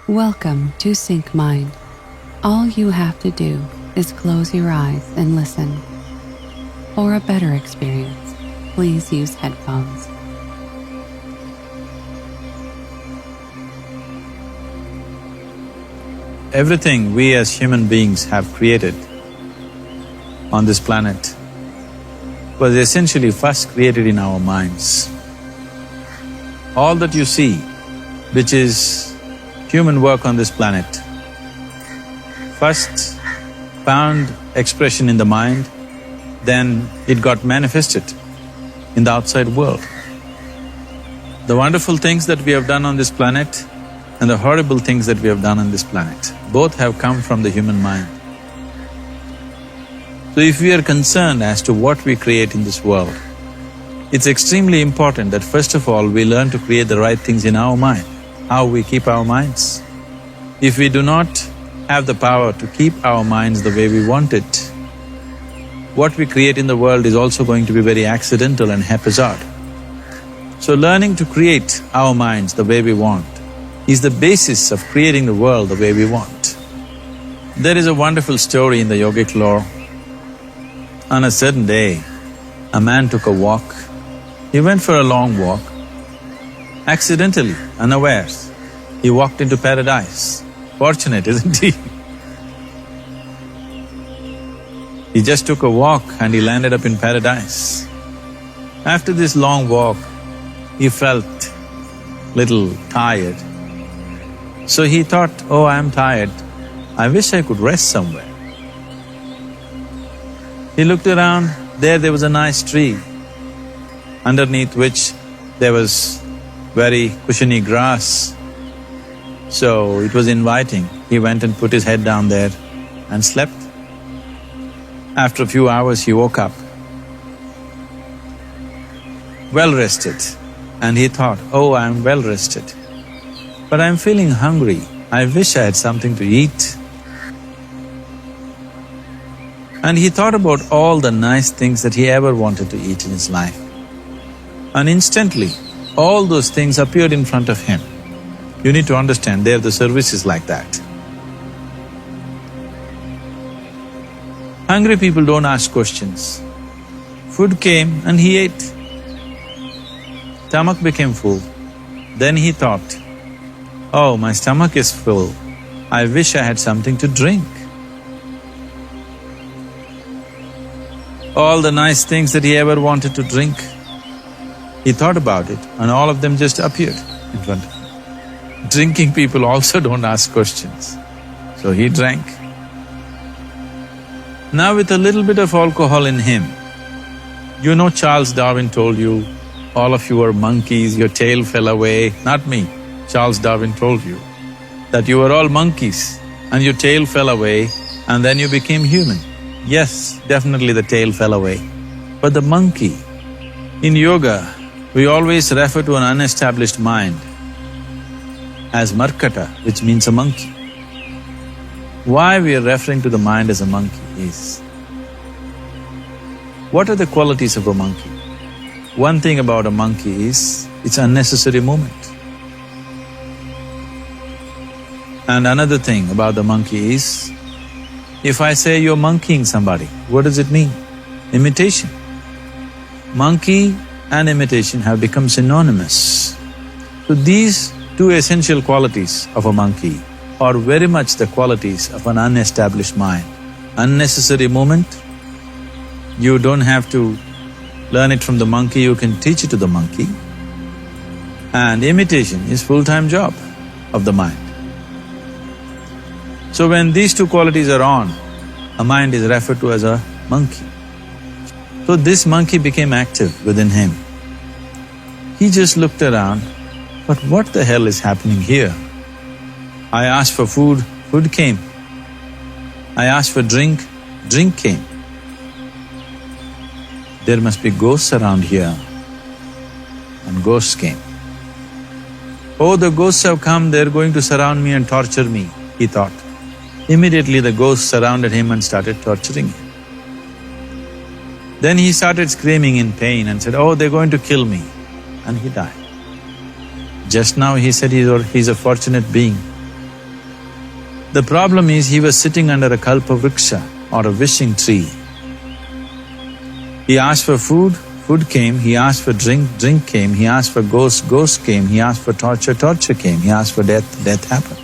Welcome to Sync Mind. All you have to do is close your eyes and listen. For a better experience, please use headphones. Everything we as human beings have created on this planet was essentially first created in our minds. All that you see, which is human work on this planet, first found expression in the mind, then it got manifested in the outside world. The wonderful things that we have done on this planet and the horrible things that we have done on this planet, both have come from the human mind. So if we are concerned as to what we create in this world, it's extremely important that first of all we learn to create the right things in our mind, how we keep our minds. If we do not have the power to keep our minds the way we want it, what we create in the world is also going to be very accidental and haphazard. So learning to create our minds the way we want is the basis of creating the world the way we want. There is a wonderful story in the yogic lore. On a certain day, a man took a walk. He went for a long walk. Accidentally, unawares, he walked into paradise. Fortunate, isn't he? He just took a walk and he landed up in paradise. After this long walk, he felt little tired. So he thought, oh, I am tired, I wish I could rest somewhere. He looked around, there was a nice tree, underneath which there was very cushiony grass. So it was inviting. He went and put his head down there and slept. After a few hours he woke up, well rested, and he thought, oh, I am well rested, but I am feeling hungry, I wish I had something to eat. And he thought about all the nice things that he ever wanted to eat in his life. And instantly, all those things appeared in front of him. You need to understand, there the service is like that. Hungry people don't ask questions. Food came and he ate. Stomach became full. Then he thought, oh, my stomach is full, I wish I had something to drink. All the nice things that he ever wanted to drink, he thought about it and all of them just appeared in front of him. Drinking people also don't ask questions, so he drank. Now with a little bit of alcohol in him, you know Charles Darwin told you, all of you are monkeys, your tail fell away. Not me, Charles Darwin told you that you were all monkeys and your tail fell away and then you became human. Yes, definitely the tail fell away. But the monkey, in yoga, we always refer to an unestablished mind as markata, which means a monkey. Why we are referring to the mind as a monkey is, what are the qualities of a monkey? One thing about a monkey is, it's unnecessary movement. And another thing about the monkey is, if I say you're monkeying somebody, what does it mean? Imitation. Monkey and imitation have become synonymous. So these two essential qualities of a monkey are very much the qualities of an unestablished mind. Unnecessary movement, you don't have to learn it from the monkey, you can teach it to the monkey. And imitation is full-time job of the mind. So when these two qualities are on, a mind is referred to as a monkey. So this monkey became active within him. He just looked around, but what the hell is happening here? I asked for food, food came. I asked for drink, drink came. There must be ghosts around here, and ghosts came. Oh, the ghosts have come, they're going to surround me and torture me, he thought. Immediately the ghosts surrounded him and started torturing him. Then he started screaming in pain and said, oh, they're going to kill me, and he died. Just now he said he's a fortunate being. The problem is he was sitting under a kalpa vriksha or a wishing tree. He asked for food, food came. He asked for drink, drink came. He asked for ghost, ghost came. He asked for torture, torture came. He asked for death, death happened.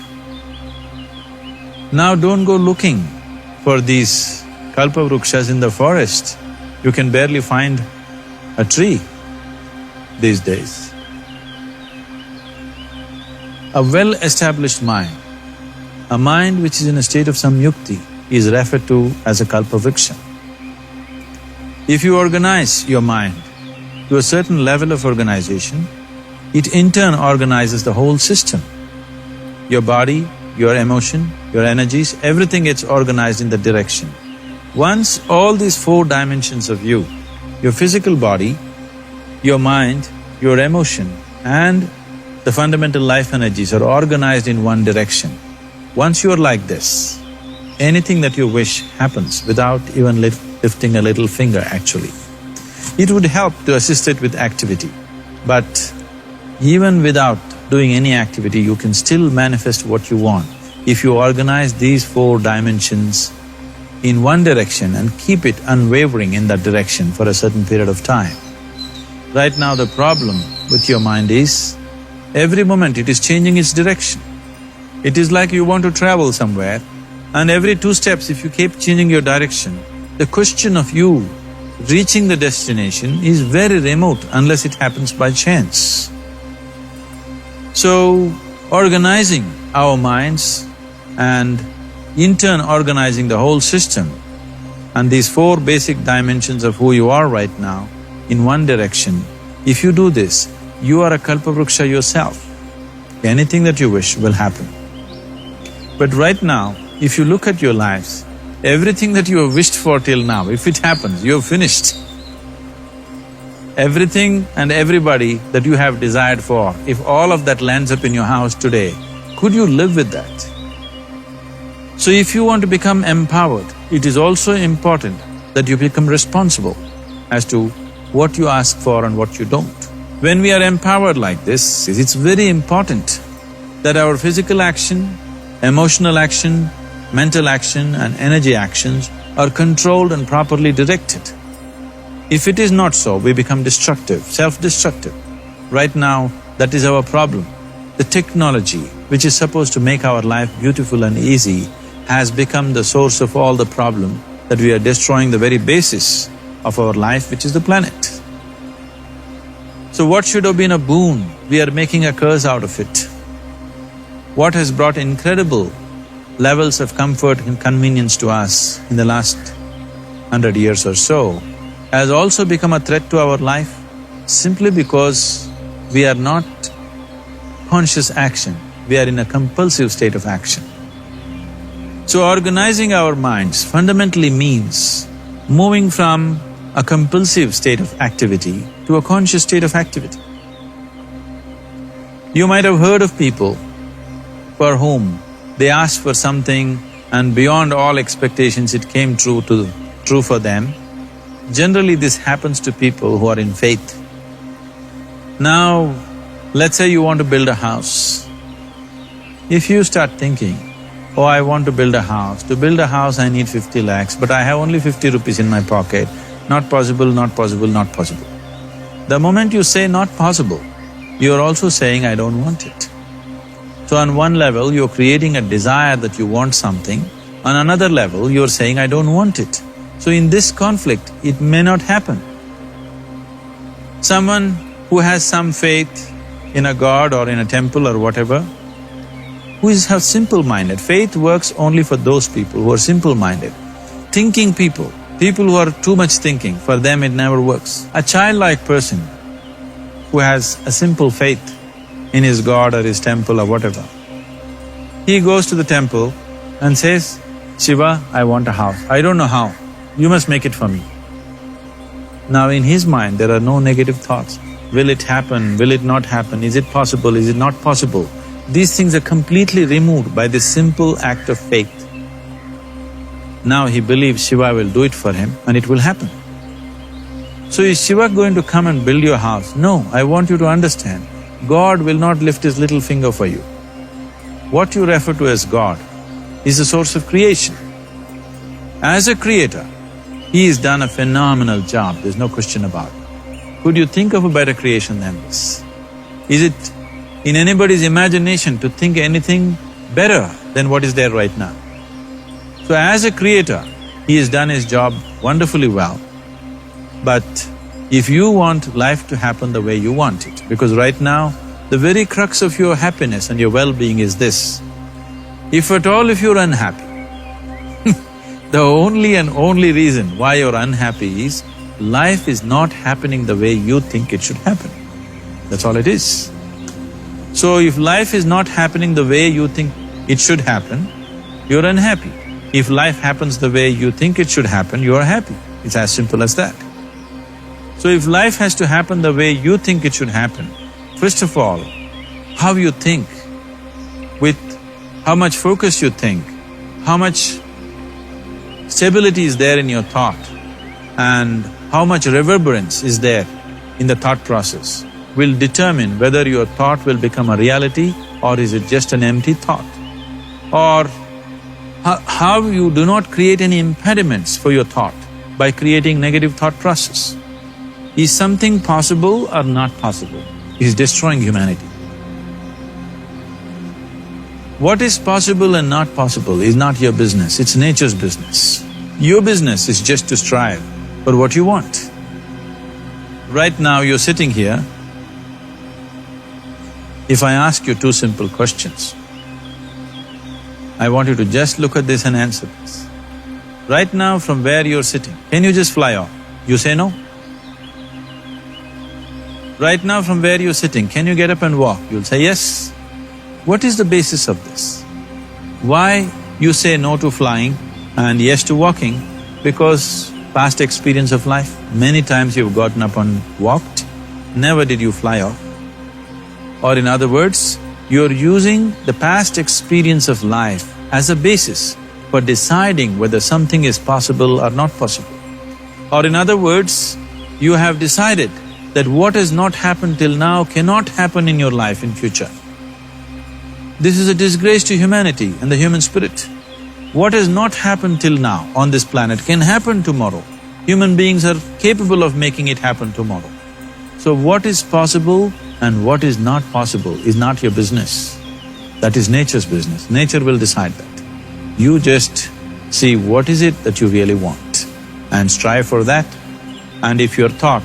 Now don't go looking for these kalpa vrikshas in the forest. You can barely find a tree these days. A well-established mind, a mind which is in a state of samyukti, is referred to as a kalpa vriksha. If you organize your mind to a certain level of organization, it in turn organizes the whole system. Your body, your emotion, your energies, everything gets organized in that direction. Once all these four dimensions of you, your physical body, your mind, your emotion and the fundamental life energies are organized in one direction. Once you're like this, anything that you wish happens without even lifting a little finger actually. It would help to assist it with activity, but even without doing any activity, you can still manifest what you want if you organize these four dimensions in one direction and keep it unwavering in that direction for a certain period of time. Right now the problem with your mind is, every moment it is changing its direction. It is like you want to travel somewhere and every 2 steps if you keep changing your direction, the question of you reaching the destination is very remote unless it happens by chance. So, organizing our minds and in turn organizing the whole system and these 4 basic dimensions of who you are right now in one direction, if you do this, you are a kalpa vriksha yourself. Anything that you wish will happen. But right now, if you look at your lives, everything that you have wished for till now, if it happens, you have finished. Everything and everybody that you have desired for, if all of that lands up in your house today, could you live with that? So if you want to become empowered, it is also important that you become responsible as to what you ask for and what you don't. When we are empowered like this, it's very important that our physical action, emotional action, mental action and energy actions are controlled and properly directed. If it is not so, we become destructive, self-destructive. Right now, that is our problem. The technology, which is supposed to make our life beautiful and easy, has become the source of all the problem that we are destroying the very basis of our life, which is the planet. So what should have been a boon, we are making a curse out of it. What has brought incredible levels of comfort and convenience to us in the last 100 years or so has also become a threat to our life simply because we are not conscious action, we are in a compulsive state of action. So organizing our minds fundamentally means moving from a compulsive state of activity to a conscious state of activity. You might have heard of people for whom they asked for something and beyond all expectations it came true for them. Generally this happens to people who are in faith. Now, let's say you want to build a house. If you start thinking, oh, I want to build a house. To build a house I need 50 lakhs, but I have only 50 rupees in my pocket. Not possible, not possible, not possible. The moment you say not possible, you are also saying I don't want it. So on one level, you're creating a desire that you want something, on another level, you're saying I don't want it. So in this conflict, it may not happen. Someone who has some faith in a god or in a temple or whatever, who is simple-minded, faith works only for those people who are simple-minded. Thinking people, people who are too much thinking, for them it never works. A childlike person who has a simple faith in his god or his temple or whatever, he goes to the temple and says, Shiva, I want a house. I don't know how, you must make it for me. Now in his mind there are no negative thoughts. Will it happen? Will it not happen? Is it possible? Is it not possible? These things are completely removed by this simple act of faith. Now he believes Shiva will do it for him and it will happen. So is Shiva going to come and build your house? No, I want you to understand, God will not lift his little finger for you. What you refer to as God is the source of creation. As a creator, he has done a phenomenal job, there's no question about it. Could you think of a better creation than this? Is it in anybody's imagination to think anything better than what is there right now? So as a creator, he has done his job wonderfully well. But if you want life to happen the way you want it, because right now, the very crux of your happiness and your well-being is this: if at all if you're unhappy, the only and only reason why you're unhappy is life is not happening the way you think it should happen. That's all it is. So if life is not happening the way you think it should happen, you're unhappy. If life happens the way you think it should happen, you are happy. It's as simple as that. So if life has to happen the way you think it should happen, first of all, how you think, with how much focus you think, how much stability is there in your thought, and how much reverberance is there in the thought process will determine whether your thought will become a reality or is it just an empty thought. Or how you do not create any impediments for your thought by creating negative thought process. Is something possible or not possible? Is destroying humanity. What is possible and not possible is not your business, it's nature's business. Your business is just to strive for what you want. Right now you're sitting here. If I ask you two simple questions, I want you to just look at this and answer this. Right now from where you're sitting, can you just fly off? You say no. Right now from where you're sitting, can you get up and walk? You'll say yes. What is the basis of this? Why you say no to flying and yes to walking? Because past experience of life, many times you've gotten up and walked, never did you fly off. Or in other words, you're using the past experience of life as a basis for deciding whether something is possible or not possible. Or in other words, you have decided that what has not happened till now cannot happen in your life in future. This is a disgrace to humanity and the human spirit. What has not happened till now on this planet can happen tomorrow. Human beings are capable of making it happen tomorrow. So what is possible and what is not possible is not your business. That is nature's business. Nature will decide that. You just see what is it that you really want and strive for that. And if your thought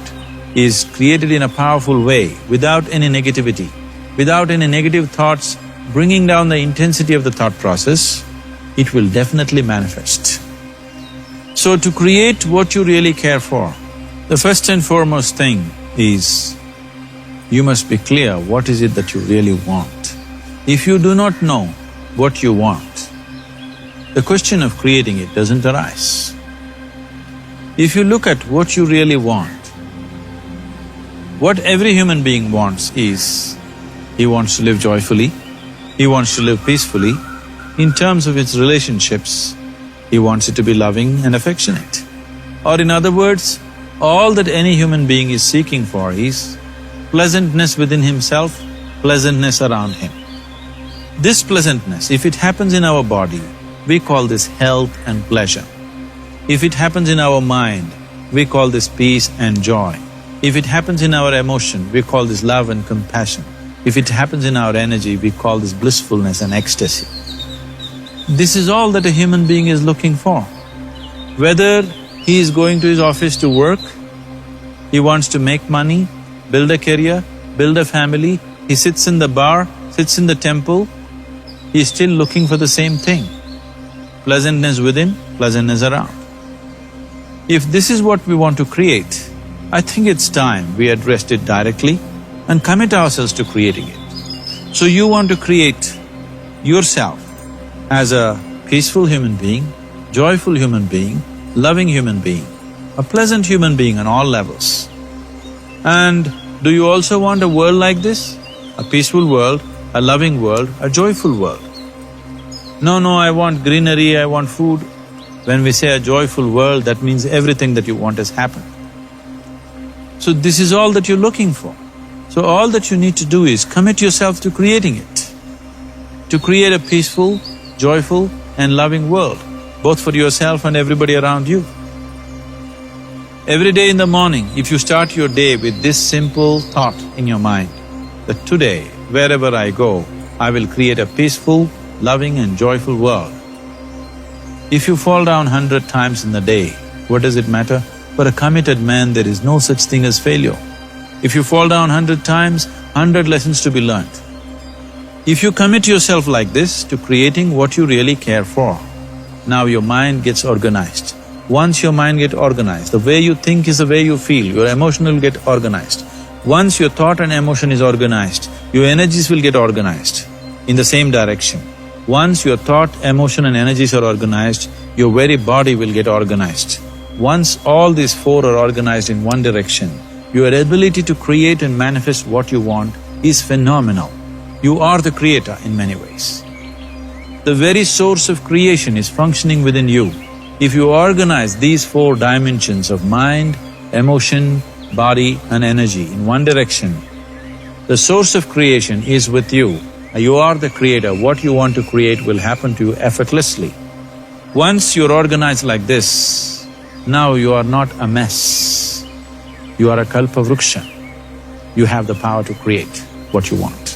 is created in a powerful way, without any negativity, without any negative thoughts bringing down the intensity of the thought process, it will definitely manifest. So to create what you really care for, the first and foremost thing is you must be clear what is it that you really want. If you do not know what you want, the question of creating it doesn't arise. If you look at what you really want, what every human being wants is, he wants to live joyfully, he wants to live peacefully. In terms of its relationships, he wants it to be loving and affectionate. Or in other words, all that any human being is seeking for is pleasantness within himself, pleasantness around him. This pleasantness, if it happens in our body, we call this health and pleasure. If it happens in our mind, we call this peace and joy. If it happens in our emotion, we call this love and compassion. If it happens in our energy, we call this blissfulness and ecstasy. This is all that a human being is looking for. Whether he is going to his office to work, he wants to make money, build a career, build a family, he sits in the bar, sits in the temple, he is still looking for the same thing. Pleasantness within, pleasantness around. If this is what we want to create, I think it's time we addressed it directly and commit ourselves to creating it. So you want to create yourself as a peaceful human being, joyful human being, loving human being, a pleasant human being on all levels. And do you also want a world like this? A peaceful world, a loving world, a joyful world? No, I want greenery, I want food. When we say a joyful world, that means everything that you want has happened. So this is all that you're looking for. So all that you need to do is commit yourself to creating it. To create a peaceful, joyful and loving world, both for yourself and everybody around you. Every day in the morning, if you start your day with this simple thought in your mind, that today, wherever I go, I will create a peaceful, loving and joyful world. If you fall down 100 times in the day, what does it matter? For a committed man, there is no such thing as failure. If you fall down 100 times, 100 lessons to be learnt. If you commit yourself like this to creating what you really care for, now your mind gets organized. Once your mind gets organized, the way you think is the way you feel, your emotion will get organized. Once your thought and emotion is organized, your energies will get organized in the same direction. Once your thought, emotion and energies are organized, your very body will get organized. Once all these four are organized in one direction, your ability to create and manifest what you want is phenomenal. You are the creator in many ways. The very source of creation is functioning within you. If you organize these four dimensions of mind, emotion, body and energy in one direction, the source of creation is with you. You are the creator. What you want to create will happen to you effortlessly. Once you're organized like this, now you are not a mess. You are a kalpa vruksha. You have the power to create what you want.